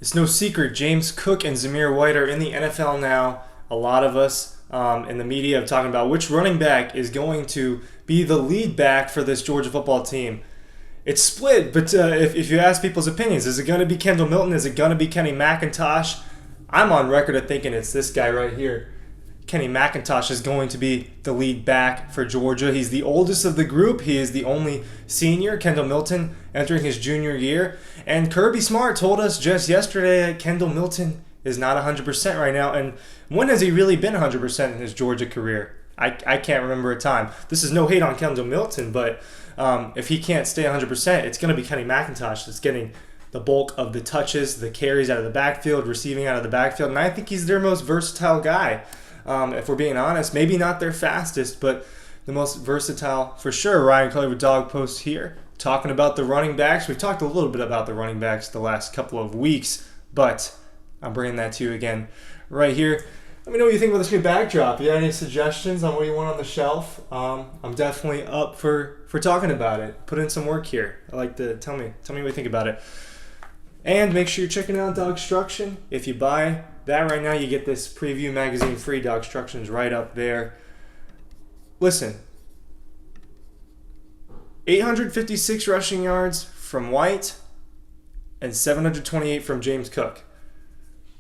It's no secret James Cook and Zamir White are in the NFL now. A lot of us in the media have talking about which running back is going to be the lead back for this Georgia football team. It's split, but if you ask people's opinions, is it going to be Kendall Milton? Is it going to be Kenny McIntosh? I'm on record of thinking it's this guy right here. Kenny McIntosh is going to be the lead back for Georgia. He's the oldest of the group. He is the only senior. Kendall Milton entering his junior year. And Kirby Smart told us just yesterday that Kendall Milton is not 100% right now. And when has he really been 100% in his Georgia career? I can't remember a time. This is no hate on Kendall Milton, but if he can't stay 100%, it's going to be Kenny McIntosh that's getting the bulk of the touches, the carries out of the backfield, receiving out of the backfield. And I think he's their most versatile guy. If we're being honest, maybe not their fastest, but the most versatile for sure. Ryan Kelly with Dog Post here, talking about the running backs. We've talked a little bit about the running backs the last couple of weeks, but I'm bringing that to you again right here. Let me know what you think about this new backdrop. You got any suggestions on what you want on the shelf? I'm definitely up for talking about it. Put in some work here. I like to tell me what you think about it. And make sure you're checking out DAWGSTRUCTION. If you buy that right now, you get this preview magazine free. DAWGSTRUCTION's right up there. Listen, 856 rushing yards from White and 728 from James Cook.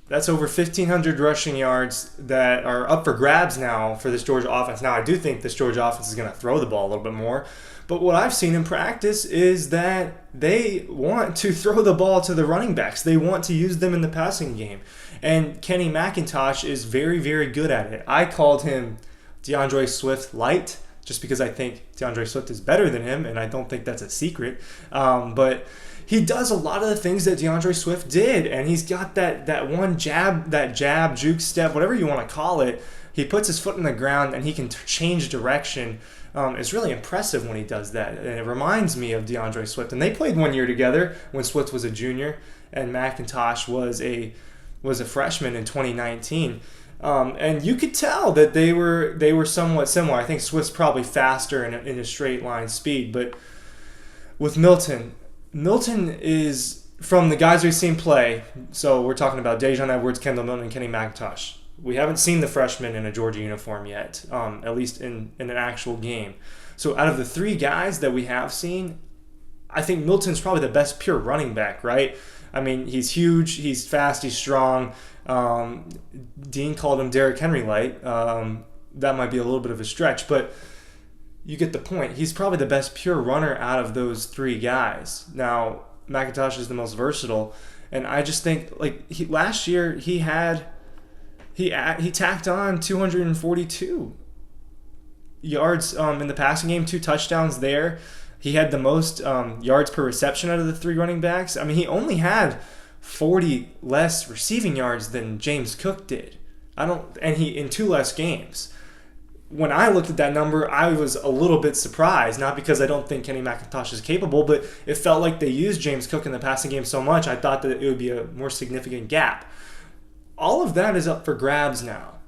That's over 1,500 rushing yards that are up for grabs now for this Georgia offense. Now, I do think this Georgia offense is going to throw the ball a little bit more. But what I've seen in practice is that they want to throw the ball to the running backs. They want to use them in the passing game. And Kenny McIntosh is very, very good at it. I called him DeAndre Swift light just because I think DeAndre Swift is better than him, and I don't think that's a secret. But he does a lot of the things that DeAndre Swift did, and he's got that one jab, juke step, whatever you want to call it. He puts his foot in the ground, and he can change direction. It's really impressive when he does that, and it reminds me of DeAndre Swift. And they played 1 year together when Swift was a junior, and McIntosh was a freshman in 2019. And you could tell that they were somewhat similar. I think Swift's probably faster in a straight line speed, but with Milton is, from the guys we've seen play, so we're talking about Daijun Edwards, Kendall Milton, and Kenny McIntosh. We haven't seen the freshman in a Georgia uniform yet, at least in an actual game. So out of the three guys that we have seen, I think Milton's probably the best pure running back, right? I mean, he's huge, he's fast, he's strong. Dean called him Derrick Henry light. That might be a little bit of a stretch, but you get the point. He's probably the best pure runner out of those three guys. Now, McIntosh is the most versatile, and I just think last year he tacked on 242 yards in the passing game, 2 touchdowns there. He had the most yards per reception out of the three running backs. I mean, he only had 40 less receiving yards than James Cook did. He in 2 less games. When I looked at that number, I was a little bit surprised, not because I don't think Kenny McIntosh is capable, but it felt like they used James Cook in the passing game so much, I thought that it would be a more significant gap. All of that is up for grabs now.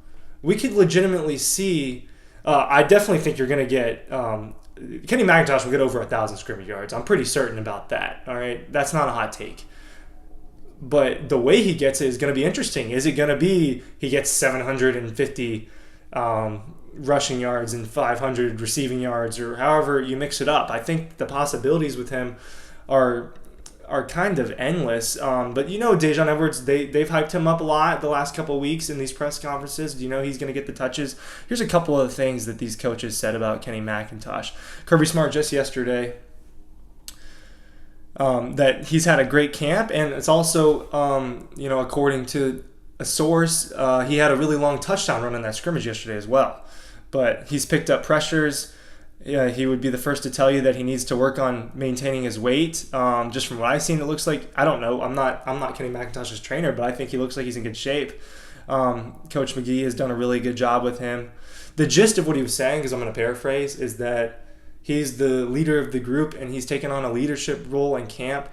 We could legitimately see, I definitely think you're going to get, Kenny McIntosh will get over 1,000 scrimmage yards. I'm pretty certain about that, all right? That's not a hot take. But the way he gets it is going to be interesting. Is it going to be he gets 750 rushing yards and 500 receiving yards, or however you mix it up? I think the possibilities with him are kind of endless. But Daijun Edwards, they've hyped him up a lot the last couple of weeks in these press conferences. He's going to get the touches. Here's a couple of things that these coaches said about Kenny McIntosh. Kirby Smart just yesterday, that he's had a great camp, and it's also, according to a source, he had a really long touchdown run in that scrimmage yesterday as well. But he's picked up pressures. Yeah, he would be the first to tell you that he needs to work on maintaining his weight. Just from what I've seen, it looks like, I don't know, I'm not Kenny McIntosh's trainer, but I think he looks like he's in good shape. Coach McGee has done a really good job with him. The gist of what he was saying, because I'm going to paraphrase, is that he's the leader of the group and he's taken on a leadership role in camp.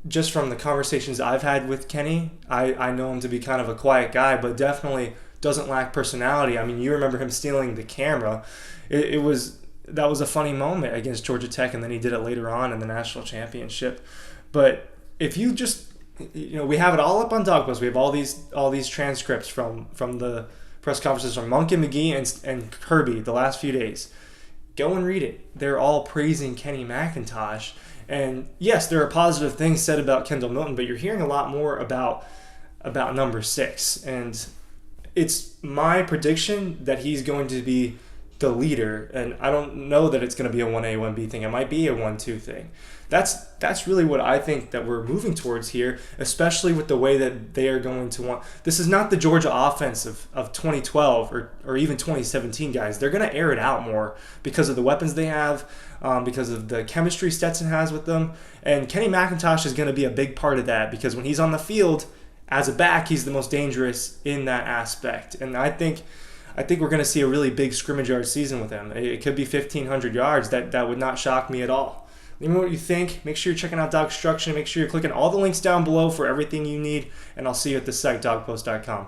Just from the conversations I've had with Kenny, I know him to be kind of a quiet guy, but definitely doesn't lack personality. I mean, you remember him stealing the camera. That was a funny moment against Georgia Tech, and then he did it later on in the national championship. But if you just we have it all up on Dog Post. We have all these transcripts from the press conferences from Monk and McGee and Kirby the last few days. Go and read it. They're all praising Kenny McIntosh. And yes, there are positive things said about Kendall Milton, but you're hearing a lot more about number 6. And it's my prediction that he's going to be the leader. And I don't know that it's going to be a 1A, 1B thing. It might be a 1-2 thing. That's really what I think that we're moving towards here, especially with the way that they are going to want. This is not the Georgia offense of 2012 or even 2017, guys. They're going to air it out more because of the weapons they have, because of the chemistry Stetson has with them. And Kenny McIntosh is going to be a big part of that because when he's on the field as a back, he's the most dangerous in that aspect. And I think we're going to see a really big scrimmage yard season with him. It could be 1,500 yards. That would not shock me at all. Let me know what you think. Make sure you're checking out DAWGSTRUCTION. Make sure you're clicking all the links down below for everything you need. And I'll see you at the site, dawgpost.com.